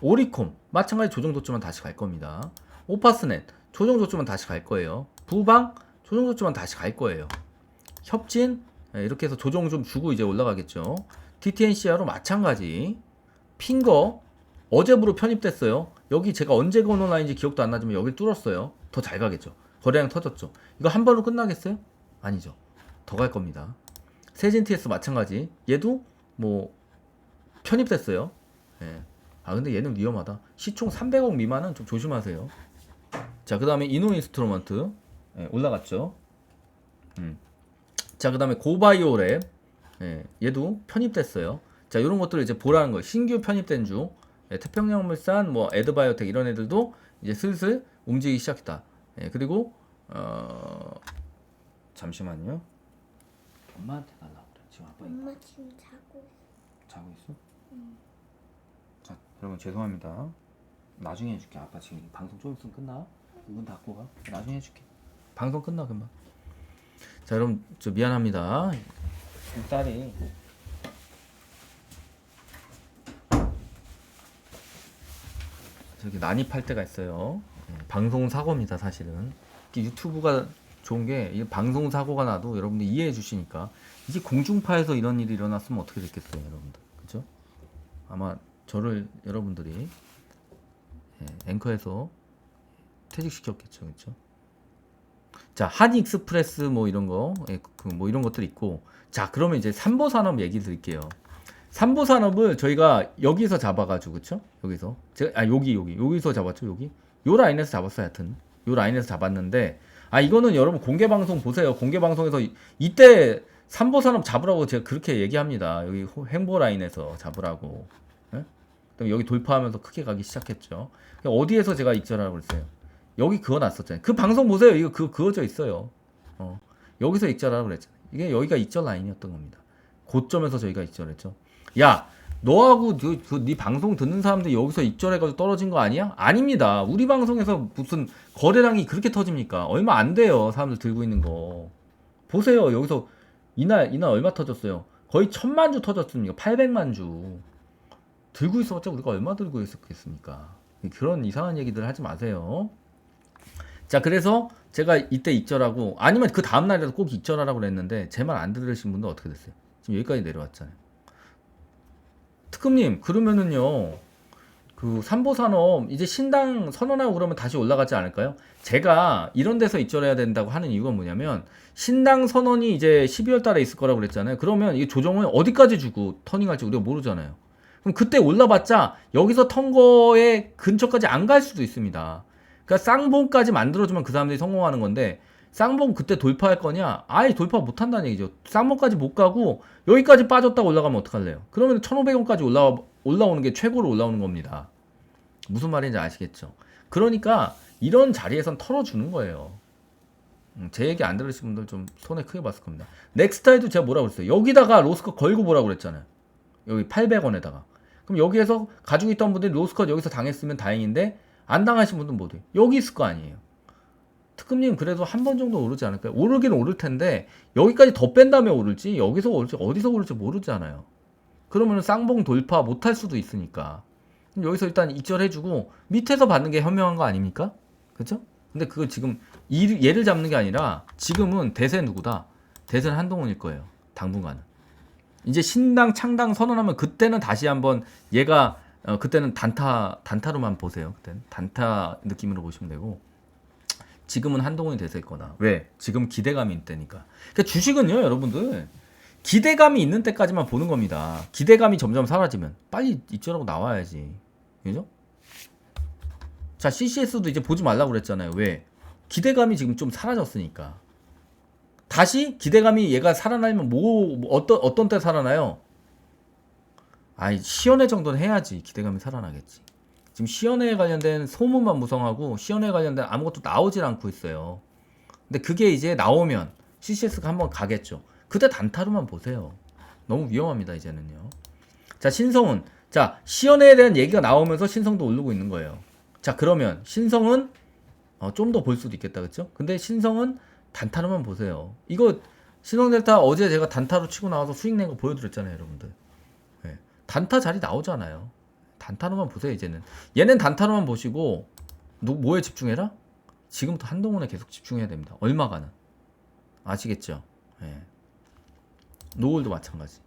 오리콤 마찬가지 조정 줬지만 다시 갈 겁니다. 오파스넷 조정 줬지만 다시 갈 거예요. 부방 조정 줬지만 다시 갈 거예요. 협진 이렇게 해서 조정 좀 주고 이제 올라가겠죠. DTNCR로 마찬가지. 핑거 어제부로 편입됐어요. 여기 제가 언제 거는 라인인지 기억도 안 나지만 여기 뚫었어요. 더 잘 가겠죠. 거래량 터졌죠. 이거 한 번으로 끝나겠어요? 아니죠. 더 갈 겁니다. 세진TS 마찬가지. 얘도 뭐 편입됐어요. 예. 근데 얘는 위험하다. 시총 300억 미만은 좀 조심하세요. 자, 그 다음에 이노인스트루먼트 올라갔죠. 자, 그 다음에 고바이오랩 얘도 편입됐어요. 자, 이런 것들을 이제 보라는 거예요. 신규 편입된 주 태평양물산, 뭐 에드바이오텍 이런 애들도 이제 슬슬 움직이기 시작했다. 그리고 잠시만요. 엄마한테 달라고 그래. 지금 아빠 엄마 지금 자고 있어. 자고 있어? 자, 여러분 죄송합니다. 나중에 해줄게. 아빠 지금 방송 좀 있으면 끝나. 문 닫고 가. 나중에 해줄게. 방송 끝나 금방. 자, 여러분 저 미안합니다. 딸이 저기 난입할 때가 있어요. 방송 사고입니다, 사실은. 유튜브가 좋은 게 이 방송 사고가 나도 여러분들 이해해 주시니까. 이게 공중파에서 이런 일이 일어났으면 어떻게 됐겠어요, 여러분들. 그죠? 아마 저를 여러분들이 앵커에서 퇴직시켰겠죠, 그죠? 자, 한익스프레스 뭐 이런 거, 뭐 이런 것들 있고. 자, 그러면 이제 삼보산업 얘기 드릴게요. 삼보산업을 저희가 여기서 잡아가지고, 그쵸? 여기서. 제가, 여기서 잡았죠, 여기? 요 라인에서 잡았어요, 하여튼. 요 라인에서 잡았는데, 이거는 여러분 공개방송 보세요. 공개방송에서 이때 삼보산업 잡으라고 제가 그렇게 얘기합니다. 여기 행보 라인에서 잡으라고. 예? 그럼 여기 돌파하면서 크게 가기 시작했죠. 어디에서 제가 익절하라고 그랬어요? 여기 그어놨었잖아요. 그 방송 보세요. 이거 그어져 있어요. 여기서 익절하라고 그랬잖아요. 이게 여기가 익절 라인이었던 겁니다. 고점에서 저희가 익절했죠. 야, 너하고 네 방송 듣는 사람들이 여기서 익절해가지고 떨어진 거 아니야? 아닙니다. 우리 방송에서 무슨 거래량이 그렇게 터집니까? 얼마 안 돼요. 사람들 들고 있는 거. 보세요. 여기서 이날 얼마 터졌어요? 거의 1000만 주 터졌습니까? 800만 주. 들고 있어봤자 우리가 얼마 들고 있었겠습니까? 그런 이상한 얘기들 하지 마세요. 자, 그래서 제가 이때 익절하고, 아니면 그 다음날이라도 꼭 익절하라고 그랬는데 제 말 안 들으신 분도 어떻게 됐어요? 지금 여기까지 내려왔잖아요. 특급님, 그러면은요, 그 삼보산업 이제 신당 선언하고 그러면 다시 올라가지 않을까요? 제가 이런 데서 입절해야 된다고 하는 이유가 뭐냐면 신당 선언이 이제 12월 달에 있을 거라고 그랬잖아요. 그러면 이 조정을 어디까지 주고 터닝할지 우리가 모르잖아요. 그럼 그때 올라봤자 여기서 턴 거에 근처까지 안 갈 수도 있습니다. 그러니까 쌍봉까지 만들어주면 그 사람들이 성공하는 건데 쌍봉 그때 돌파할 거냐? 아예 돌파 못 한다는 얘기죠. 쌍봉까지 못 가고 여기까지 빠졌다가 올라가면 어떡할래요? 그러면 1,500원까지 올라오는 게 최고로 올라오는 겁니다. 무슨 말인지 아시겠죠? 그러니까 이런 자리에선 털어주는 거예요. 제 얘기 안 들으신 분들 좀 손에 크게 봤을 겁니다. 넥스타에도 제가 뭐라고 그랬어요? 여기다가 로스컷 걸고 보라고 그랬잖아요. 여기 800원에다가. 그럼 여기에서 가지고 있던 분들이 로스컷 여기서 당했으면 다행인데 안 당하신 분들은 못 해요. 여기 있을 거 아니에요. 특급님 그래도 한 번 정도 오르지 않을까요? 오르긴 오를 텐데 여기까지 더 뺀 다음에 오를지 여기서 오를지 어디서 오를지 모르잖아요. 그러면 쌍봉 돌파 못할 수도 있으니까 그럼 여기서 일단 입절해주고 밑에서 받는 게 현명한 거 아닙니까? 그쵸? 근데 그거 지금 얘를 잡는 게 아니라 지금은 대세 누구다? 대세는 한동훈일 거예요. 당분간은. 이제 신당 창당 선언하면 그때는 다시 한번 얘가 그때는 단타로만 보세요. 그때는 단타 느낌으로 보시면 되고 지금은 한동훈이 대세일 거다. 왜? 지금 기대감이 있다니까. 그러니까 주식은요, 여러분들 기대감이 있는 때까지만 보는 겁니다. 기대감이 점점 사라지면 빨리 입절하고 나와야지. 그죠? 자, CCS도 이제 보지 말라고 그랬잖아요. 왜? 기대감이 지금 좀 사라졌으니까. 다시 기대감이 얘가 살아나면 어떤 때 살아나요? 아이, 시연회 정도는 해야지 기대감이 살아나겠지. 지금 시연회에 관련된 소문만 무성하고 시연회에 관련된 아무것도 나오질 않고 있어요. 근데 그게 이제 나오면 CCS가 한번 가겠죠. 그때 단타로만 보세요. 너무 위험합니다, 이제는요. 자, 신성은. 자, 시연회에 대한 얘기가 나오면서 신성도 오르고 있는 거예요. 자, 그러면 신성은 좀 더 볼 수도 있겠다, 그쵸? 근데 신성은 단타로만 보세요. 이거 신성델타 어제 제가 단타로 치고 나와서 수익 낸 거 보여드렸잖아요, 여러분들. 네. 단타 자리 나오잖아요. 단타로만 보세요, 이제는. 얘는 단타로만 보시고 뭐에 집중해라? 지금부터 한동훈에 계속 집중해야 됩니다. 얼마가는. 아시겠죠? 네. 노을도 마찬가지.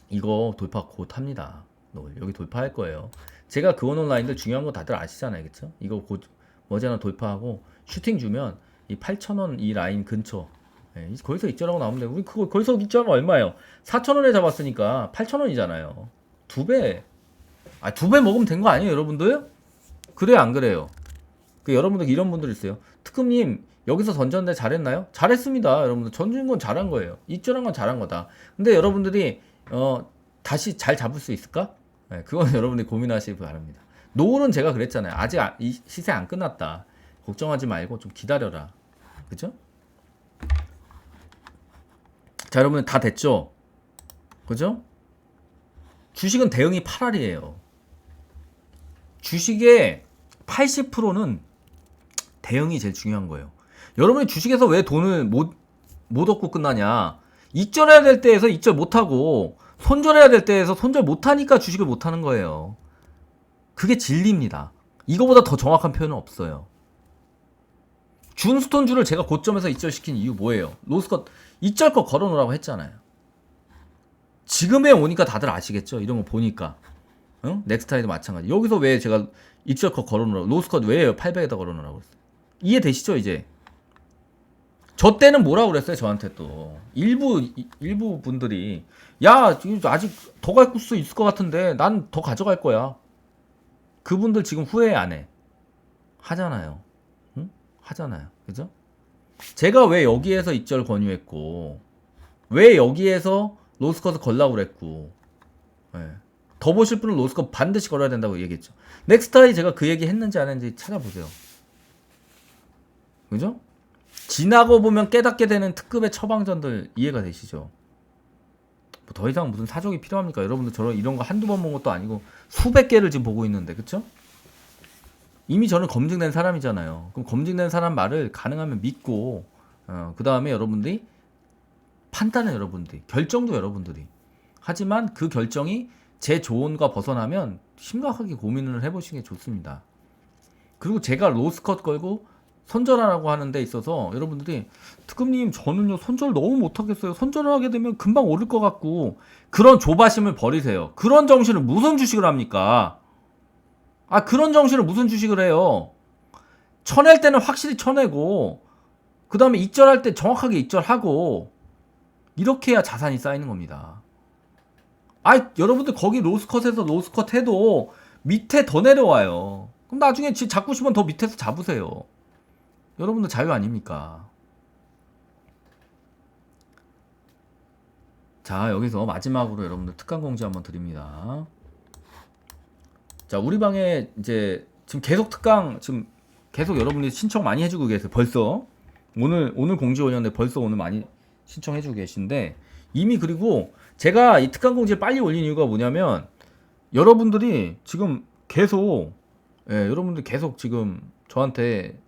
이거 돌파 곧 합니다. 노을. 여기 돌파할 거예요. 제가 그 온라인들 중요한 거 다들 아시잖아요, 그쵸? 이거 곧 머지않아 돌파하고 슈팅 주면 이 8,000원 이 라인 근처 거기서 입절하고 나오면 돼. 우리 그거 거기서 입절하면 얼마예요? 4,000원에 잡았으니까 8,000원이잖아요. 2배. 아, 2배 먹으면 된 거 아니에요, 여러분들? 그래요, 안 그래요? 그 여러분들 이런 분들 있어요. 특급님 여기서 던졌는데 잘했나요? 잘했습니다, 여러분들. 던진 건 잘한 거예요. 입절한 건 잘한 거다. 근데 여러분들이 다시 잘 잡을 수 있을까? 네, 그건 여러분들이 고민하시기 바랍니다. 노을은 제가 그랬잖아요. 아직 이 시세 안 끝났다. 걱정하지 말고 좀 기다려라. 그죠? 자, 여러분 다 됐죠? 그죠? 주식은 대응이 8알이에요. 주식의 80%는 대응이 제일 중요한 거예요. 여러분이 주식에서 왜 돈을 못 얻고 끝나냐? 입절해야 될 때에서 입절 못하고 손절해야 될 때에서 손절 못하니까 주식을 못하는 거예요. 그게 진리입니다. 이거보다 더 정확한 표현은 없어요. 준스톤주를 제가 고점에서 입절시킨 이유 뭐예요? 로스컷 입절컷 걸어놓으라고 했잖아요. 지금에 오니까 다들 아시겠죠? 이런 거 보니까. 응? 넥스타이도 마찬가지. 여기서 왜 제가 입절컷 걸어놓으라고, 로스컷 왜요? 800에다 걸어놓으라고 했어요. 이해되시죠, 이제? 저 때는 뭐라고 그랬어요, 저한테 또. 일부 분들이, 야, 아직 더 갈 수 있을 것 같은데, 난 더 가져갈 거야. 그분들 지금 후회 안 해. 하잖아요. 응? 하잖아요. 그죠? 제가 왜 여기에서 입절 권유했고, 왜 여기에서 로스컷을 걸라고 그랬고, 네. 더 보실 분은 로스컷 반드시 걸어야 된다고 얘기했죠. 넥스타이 제가 그 얘기 했는지 안 했는지 찾아보세요. 그죠? 지나고 보면 깨닫게 되는 특급의 처방전들 이해가 되시죠? 뭐 더 이상 무슨 사족이 필요합니까? 여러분들 저런 이런 거 한두 번 본 것도 아니고 수백 개를 지금 보고 있는데, 그쵸? 이미 저는 검증된 사람이잖아요. 그럼 검증된 사람 말을 가능하면 믿고, 그 다음에 여러분들이 판단은 여러분들이, 결정도 여러분들이. 하지만 그 결정이 제 조언과 벗어나면 심각하게 고민을 해보시는 게 좋습니다. 그리고 제가 로스컷 걸고 손절하라고 하는 데 있어서 여러분들이, 특급님 저는요 손절 너무 못하겠어요. 손절을 하게 되면 금방 오를 것 같고, 그런 조바심을 버리세요. 그런 정신을 무슨 주식을 합니까? 아, 그런 정신을 무슨 주식을 해요? 쳐낼 때는 확실히 쳐내고, 그 다음에 익절할 때 정확하게 익절하고, 이렇게 해야 자산이 쌓이는 겁니다. 아, 여러분들 거기 로스컷에서 로스컷 해도 밑에 더 내려와요. 그럼 나중에 잡고 싶으면 더 밑에서 잡으세요. 여러분들 자유 아닙니까? 자, 여기서 마지막으로 여러분들 특강 공지 한번 드립니다. 자, 우리 방에 이제 지금 계속 특강, 지금 계속 여러분들이 신청 많이 해주고 계세요. 벌써. 오늘 공지 올렸는데 벌써 오늘 많이 신청해주고 계신데, 이미 그리고 제가 이 특강 공지를 빨리 올린 이유가 뭐냐면, 여러분들이 지금 계속, 여러분들 계속 지금 저한테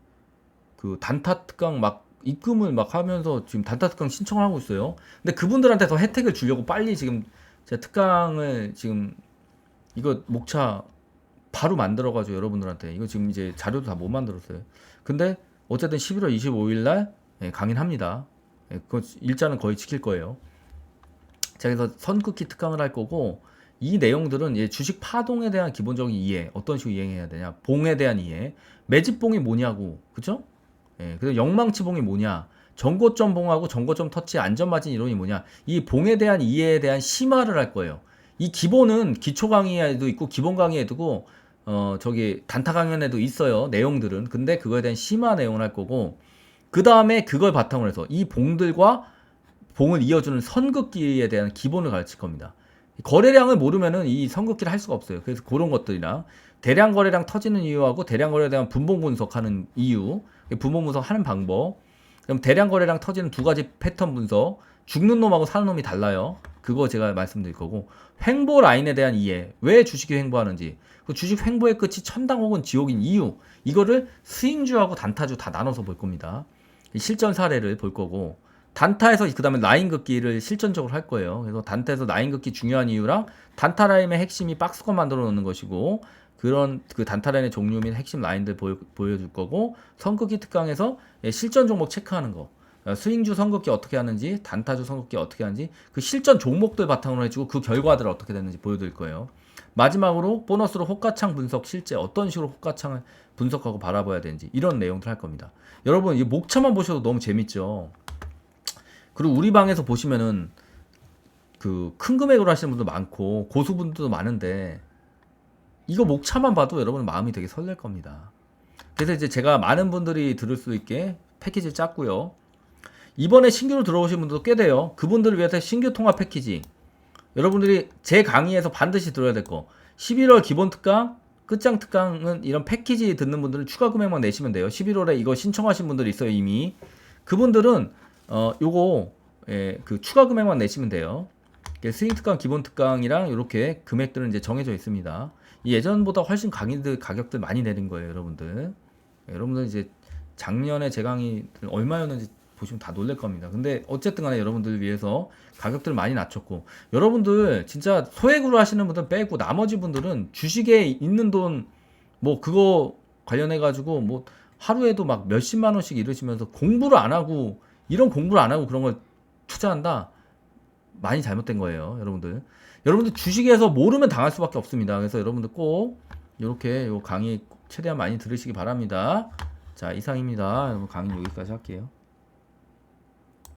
그 단타 특강 막 입금을 막 하면서 지금 단타 특강 신청을 하고 있어요. 근데 그분들한테 더 혜택을 주려고 빨리 지금 제가 특강을 지금 이거 목차 바로 만들어가지고 여러분들한테 이거 지금 이제 자료도 다 못 만들었어요. 근데 어쨌든 11월 25일 날 강인합니다. 그 일자는 거의 지킬 거예요. 자, 그래서 선긋기 특강을 할 거고, 이 내용들은 주식 파동에 대한 기본적인 이해, 어떤 식으로 이행해야 되냐, 봉에 대한 이해, 매집봉이 뭐냐고, 그죠? 그래서 영망치봉이 뭐냐, 전고점 봉하고 전고점 터치 안전마진 이론이 뭐냐, 이 봉에 대한 이해에 대한 심화를 할 거예요. 이 기본은 기초 강의에도 있고 기본 강의에도 있고 저기 단타 강연에도 있어요, 내용들은. 근데 그거에 대한 심화 내용을 할 거고, 그 다음에 그걸 바탕으로 해서 이 봉들과 봉을 이어주는 선긋기에 대한 기본을 가르칠 겁니다. 거래량을 모르면은 이 선긋기를 할 수가 없어요. 그래서 그런 것들이랑 대량 거래량 터지는 이유하고 대량 거래에 대한 분봉 분석하는 이유, 분봉 분석하는 방법, 그럼 대량 거래량 터지는 두 가지 패턴 분석, 죽는 놈하고 사는 놈이 달라요. 그거 제가 말씀드릴 거고, 횡보 라인에 대한 이해, 왜 주식이 횡보하는지, 그 주식 횡보의 끝이 천당 혹은 지옥인 이유, 이거를 스윙주하고 단타주 다 나눠서 볼 겁니다. 실전 사례를 볼 거고, 단타에서 그 다음에 라인 긋기를 실전적으로 할 거예요. 그래서 단타에서 라인 긋기 중요한 이유랑 단타 라인의 핵심이 박스권 만들어 놓는 것이고, 그런 그 단타 라인의 종류 및 핵심 라인들 보여줄 거고, 선긋기 특강에서 실전 종목 체크하는 거, 스윙주 선긋기 어떻게 하는지, 단타주 선긋기 어떻게 하는지, 그 실전 종목들 바탕으로 해주고 그 결과들 어떻게 됐는지 보여드릴 거예요. 마지막으로 보너스로 호가창 분석, 실제 어떤 식으로 호가창을 분석하고 바라봐야 되는지, 이런 내용들 할 겁니다. 여러분, 이 목차만 보셔도 너무 재밌죠. 그리고 우리 방에서 보시면은 그 큰 금액으로 하시는 분도 많고 고수분들도 많은데, 이거 목차만 봐도 여러분 마음이 되게 설렐 겁니다. 그래서 이제 제가 많은 분들이 들을 수 있게 패키지를 짰고요. 이번에 신규로 들어오신 분들도 꽤 돼요. 그분들을 위해서 신규 통합 패키지, 여러분들이 제 강의에서 반드시 들어야 될 거, 11월 기본 특강, 끝장 특강은 이런 패키지 듣는 분들은 추가 금액만 내시면 돼요. 11월에 이거 신청하신 분들이 있어요, 이미. 그분들은 요거 그 추가 금액만 내시면 돼요. 스윙 특강, 기본 특강이랑 이렇게 금액들은 이제 정해져 있습니다. 예전보다 훨씬 강의들 가격들 많이 내린 거예요, 여러분들. 여러분들 이제 작년에 제 강의 얼마였는지 보시면 다 놀랄 겁니다. 근데 어쨌든 간에 여러분들을 위해서 가격들 많이 낮췄고, 여러분들 진짜 소액으로 하시는 분들 빼고 나머지 분들은 주식에 있는 돈 뭐 그거 관련해 가지고 뭐 하루에도 막 몇십만 원씩 이러시면서 공부를 안 하고, 이런 공부를 안 하고 그런 걸 투자한다, 많이 잘못된 거예요, 여러분들. 여러분들 주식에서 모르면 당할 수밖에 없습니다. 그래서 여러분들 꼭 이렇게 요 강의 최대한 많이 들으시기 바랍니다. 자, 이상입니다. 여러분, 강의 여기까지 할게요.